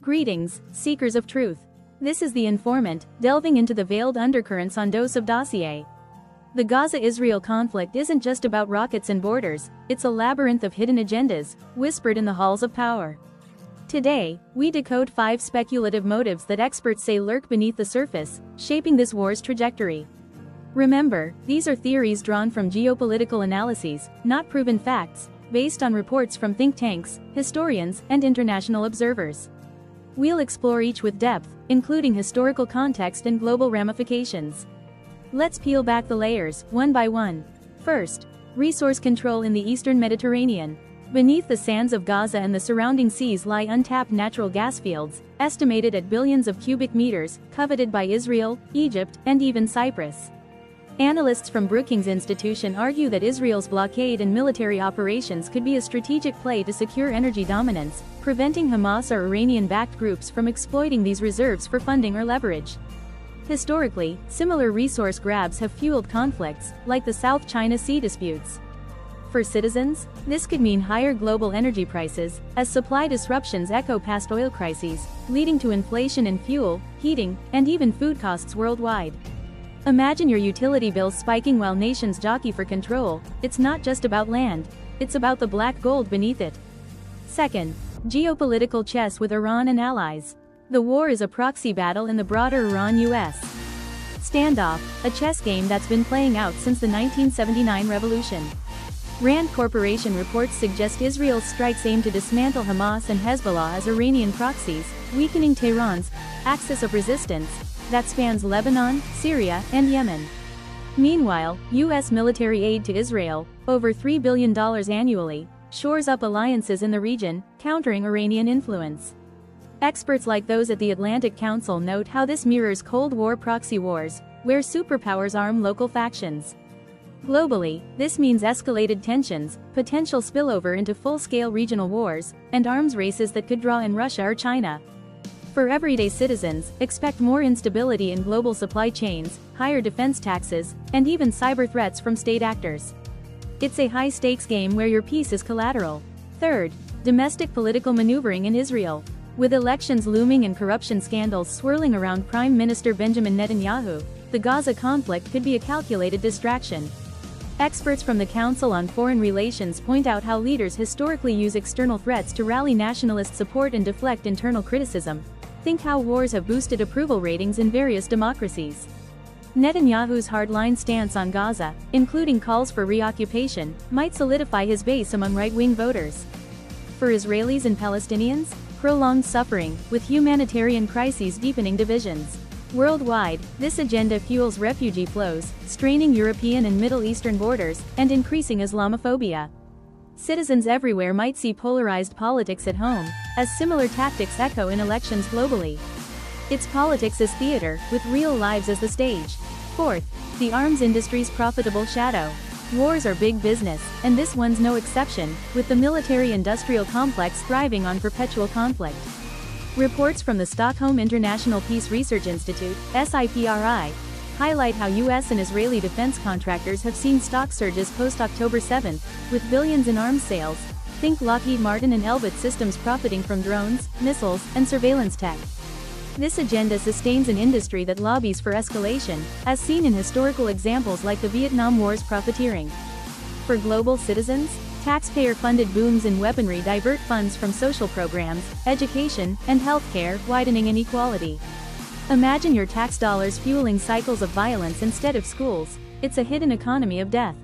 Greetings, seekers of truth. This is the Informant, delving into the veiled undercurrents on Dose of Dossier. The Gaza-Israel conflict isn't just about rockets and borders, it's a labyrinth of hidden agendas, whispered in the halls of power. Today, we decode 5 speculative motives that experts say lurk beneath the surface, shaping this war's trajectory. Remember, these are theories drawn from geopolitical analyses, not proven facts, based on reports from think tanks, historians, and international observers. We'll explore each with depth, including historical context and global ramifications. Let's peel back the layers, one by one. First, resource control in the eastern Mediterranean. Beneath the sands of Gaza and the surrounding seas lie untapped natural gas fields, estimated at billions of cubic meters, coveted by Israel, Egypt, and even Cyprus. Analysts from Brookings Institution argue that Israel's blockade and military operations could be a strategic play to secure energy dominance, preventing Hamas or Iranian-backed groups from exploiting these reserves for funding or leverage. Historically, similar resource grabs have fueled conflicts, like the South China Sea disputes. For citizens, this could mean higher global energy prices, as supply disruptions echo past oil crises, leading to inflation in fuel, heating, and even food costs worldwide. Imagine your utility bills spiking while nations jockey for control. It's not just about land, it's about the black gold beneath it. Second, geopolitical chess with Iran and allies. The war is a proxy battle in the broader Iran-US standoff, a chess game that's been playing out since the 1979 revolution. RAND Corporation reports suggest Israel's strikes aim to dismantle Hamas and Hezbollah as Iranian proxies, weakening Tehran's axis of resistance that spans Lebanon, Syria, and Yemen. Meanwhile, U.S. military aid to Israel, over $3 billion annually, shores up alliances in the region, countering Iranian influence. Experts like those at the Atlantic Council note how this mirrors Cold War proxy wars, where superpowers arm local factions. Globally, this means escalated tensions, potential spillover into full-scale regional wars, and arms races that could draw in Russia or China. For everyday citizens, expect more instability in global supply chains, higher defense taxes, and even cyber threats from state actors. It's a high-stakes game where your peace is collateral. Third, domestic political maneuvering in Israel. With elections looming and corruption scandals swirling around Prime Minister Benjamin Netanyahu, the Gaza conflict could be a calculated distraction. Experts from the Council on Foreign Relations point out how leaders historically use external threats to rally nationalist support and deflect internal criticism. Think how wars have boosted approval ratings in various democracies. Netanyahu's hardline stance on Gaza, including calls for reoccupation, might solidify his base among right-wing voters. For Israelis and Palestinians, prolonged suffering, with humanitarian crises deepening divisions. Worldwide, this agenda fuels refugee flows, straining European and Middle Eastern borders, and increasing Islamophobia. Citizens everywhere might see polarized politics at home, as similar tactics echo in elections globally. It's politics as theater, with real lives as the stage. Fourth, the arms industry's profitable shadow. Wars are big business, and this one's no exception, with the military-industrial complex thriving on perpetual conflict. Reports from the Stockholm International Peace Research Institute, SIPRI, highlight how U.S. and Israeli defense contractors have seen stock surges post-October 7, with billions in arms sales. Think Lockheed Martin and Elbit Systems profiting from drones, missiles, and surveillance tech. This agenda sustains an industry that lobbies for escalation, as seen in historical examples like the Vietnam War's profiteering. For global citizens, taxpayer-funded booms in weaponry divert funds from social programs, education, and healthcare, widening inequality. Imagine your tax dollars fueling cycles of violence instead of schools. It's a hidden economy of death.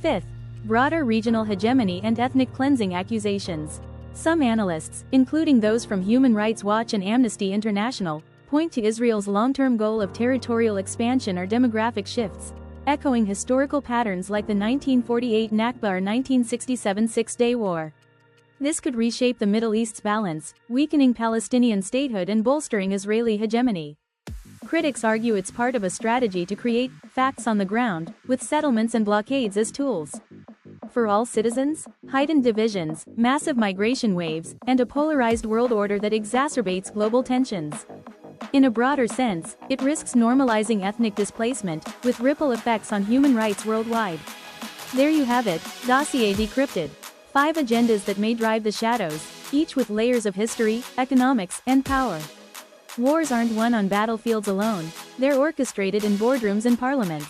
Fifth, broader regional hegemony and ethnic cleansing accusations. Some analysts, including those from Human Rights Watch and Amnesty International, point to Israel's long-term goal of territorial expansion or demographic shifts, echoing historical patterns like the 1948 Nakba or 1967 Six-Day War. This could reshape the Middle East's balance, weakening Palestinian statehood and bolstering Israeli hegemony. Critics argue it's part of a strategy to create facts on the ground, with settlements and blockades as tools. For all citizens, heightened divisions, massive migration waves, and a polarized world order that exacerbates global tensions. In a broader sense, it risks normalizing ethnic displacement, with ripple effects on human rights worldwide. There you have it, Dossier Decrypted. 5 agendas that may drive the shadows, each with layers of history, economics, and power. Wars aren't won on battlefields alone, they're orchestrated in boardrooms and parliaments.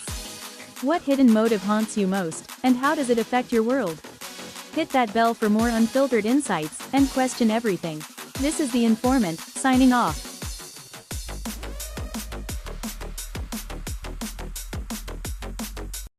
What hidden motive haunts you most, and how does it affect your world? Hit that bell for more unfiltered insights, and question everything. This is The Informant, signing off.